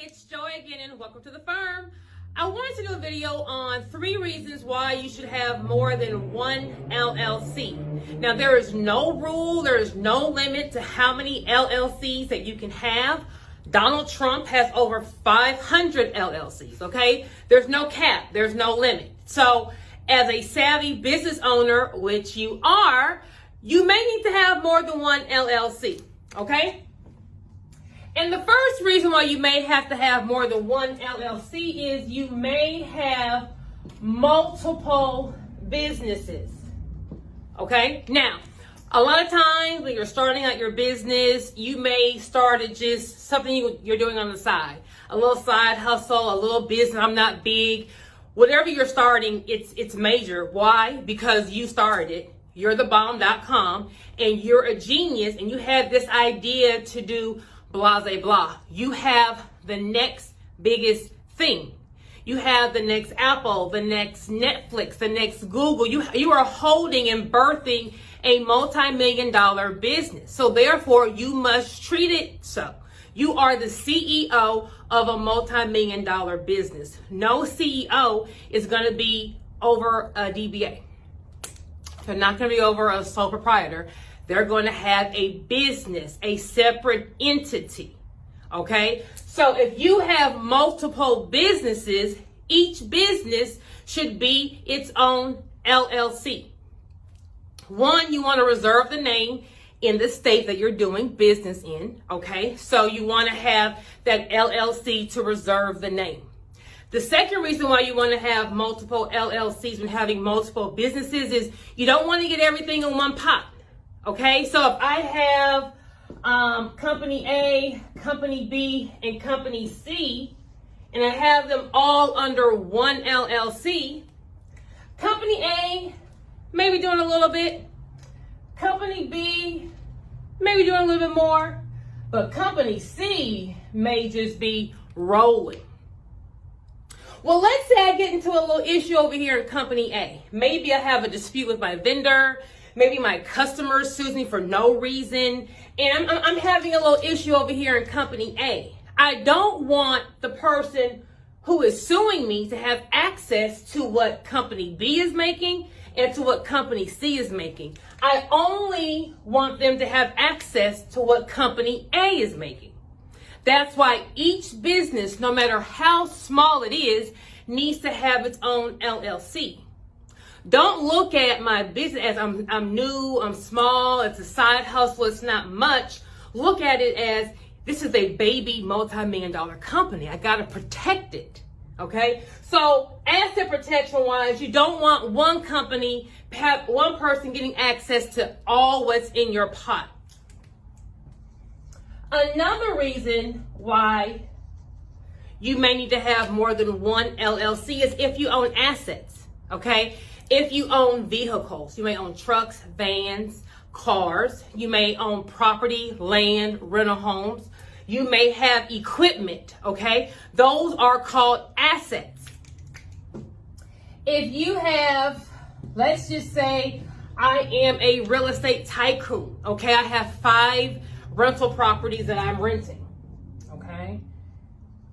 It's Joy again and welcome to the firm. I wanted to do a video on 3 reasons why you should have more than one LLC. Now there is no rule, there is no limit to how many LLCs that you can have. Donald Trump has over 500 LLCs, okay? There's no cap, there's no limit. So as a savvy business owner, which you are, you may need to have more than one LLC, okay? And the first reason why you may have to have more than one LLC is you may have multiple businesses, okay? Now, a lot of times when you're starting out your business, you may start at just something you're doing on the side. A little side hustle, a little business. I'm not big. Whatever you're starting, it's major. Why? Because you started it. You're thebomb.com and you're a genius and you had this idea to do blah, blah, blah. You have the next biggest thing. You have the next Apple, the next Netflix, the next Google. You are holding and birthing a multi-million-dollar business. So therefore, you must treat it so. You are the CEO of a multi-million-dollar business. No CEO is going to be over a DBA. They're not going to be over a sole proprietor. They're going to have a business, a separate entity, okay? So if you have multiple businesses, each business should be its own LLC. One, you want to reserve the name in the state that you're doing business in, okay? So you want to have that LLC to reserve the name. The second reason why you want to have multiple LLCs when having multiple businesses is you don't want to get everything in one pot. Okay, so if I have company A, company B, and company C, and I have them all under one LLC, company A may be doing a little bit, company B may be doing a little bit more, but company C may just be rolling. Well, let's say I get into a little issue over here in company A. Maybe I have a dispute with my vendor. Maybe my customer sues me for no reason, and I'm having a little issue over here in company A. I don't want the person who is suing me to have access to what company B is making and to what company C is making. I only want them to have access to what company A is making. That's why each business, no matter how small it is, needs to have its own LLC. Don't look at my business as I'm new, I'm small, it's a side hustle, it's not much. Look at it as this is a baby multi-million-dollar company. I got to protect it, okay? So asset protection wise, you don't want one company, have one person getting access to all what's in your pot. Another reason why you may need to have more than one LLC is if you own assets, okay? If you own vehicles, you may own trucks, vans, cars. You may own property, land, rental homes. You may have equipment, okay? Those are called assets. If you have, let's just say I am a real estate tycoon, okay? I have 5 rental properties that I'm renting, okay?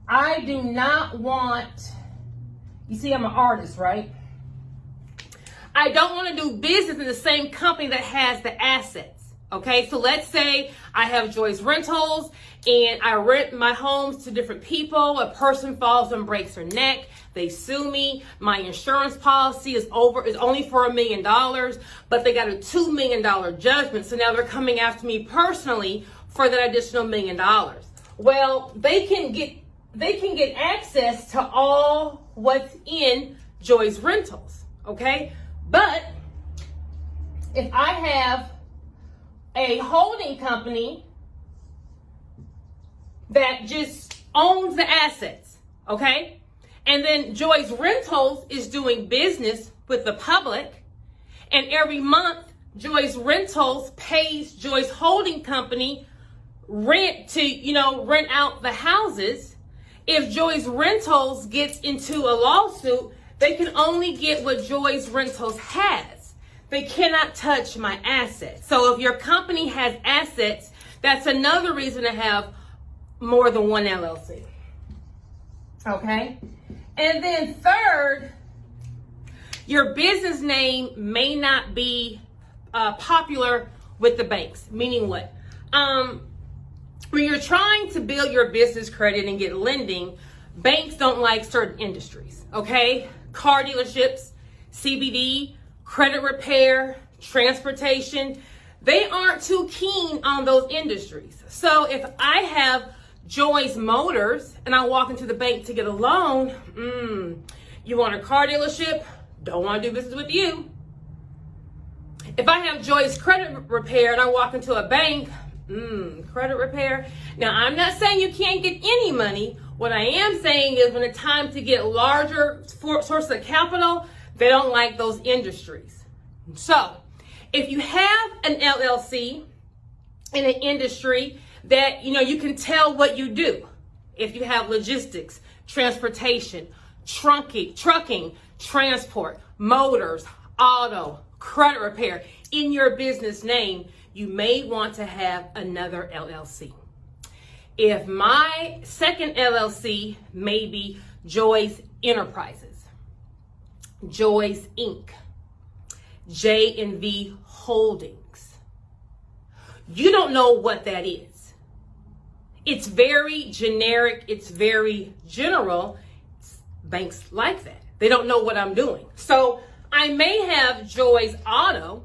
I do not want, you see I'm an artist, right? I don't want to do business in the same company that has the assets, okay? So let's say I have Joy's Rentals and I rent my homes to different people. A person falls and breaks their neck. They sue me. My insurance policy is only for $1 million, but they got a $2 million judgment. So now they're coming after me personally for that additional $1 million. Well, they can get access to all what's in Joy's Rentals, okay? But if I have a holding company that just owns the assets, okay? And then Joy's Rentals is doing business with the public, and every month Joy's Rentals pays Joy's holding company rent to, rent out the houses. If Joy's Rentals gets into a lawsuit, they can only get what Joy's Rentals has. They cannot touch my assets. So if your company has assets, that's another reason to have more than one LLC. Okay? And then third, your business name may not be popular with the banks. Meaning what? When you're trying to build your business credit and get lending, banks don't like certain industries, okay? Car dealerships, CBD, credit repair, transportation, they aren't too keen on those industries. So if I have Joy's Motors and I walk into the bank to get a loan, you want a car dealership? Don't want to do business with you. If I have Joy's Credit Repair and I walk into a bank, credit repair. Now, I'm not saying you can't get any money. What I am saying is when it's time to get larger sources of capital, they don't like those industries. So, if you have an LLC in an industry that, you can tell what you do. If you have logistics, transportation, trucking, transport, motors, auto, credit repair in your business name, you may want to have another LLC. If my second LLC may be Joy's Enterprises, Joy's Inc., J&V Holdings, you don't know what that is. It's very generic. It's very general. Banks like that. They don't know what I'm doing. So I may have Joy's Auto,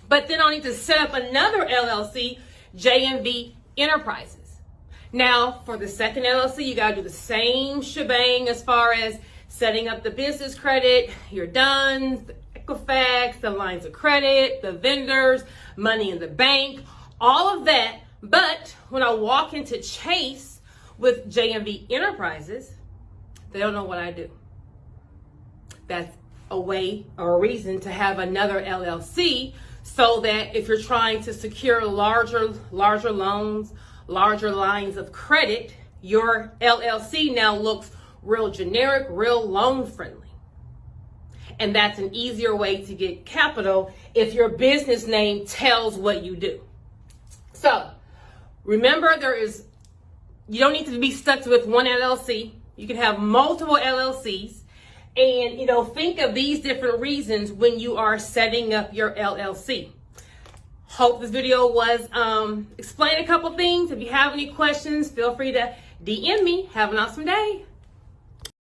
but then I'll need to set up another LLC, J&V Enterprises. Now, for the second LLC, you got to do the same shebang as far as setting up the business credit, your DUNS, the Equifax, the lines of credit, the vendors, money in the bank, all of that. But when I walk into Chase with J&V Enterprises, they don't know what I do. That's a way or a reason to have another LLC so that if you're trying to secure larger loans, larger lines of credit, your LLC now looks real generic, real loan friendly. And that's an easier way to get capital if your business name tells what you do. So remember, you don't need to be stuck with one LLC. You can have multiple LLCs. And, think of these different reasons when you are setting up your LLC. Hope this video was explaining a couple things. If you have any questions, feel free to DM me. Have an awesome day.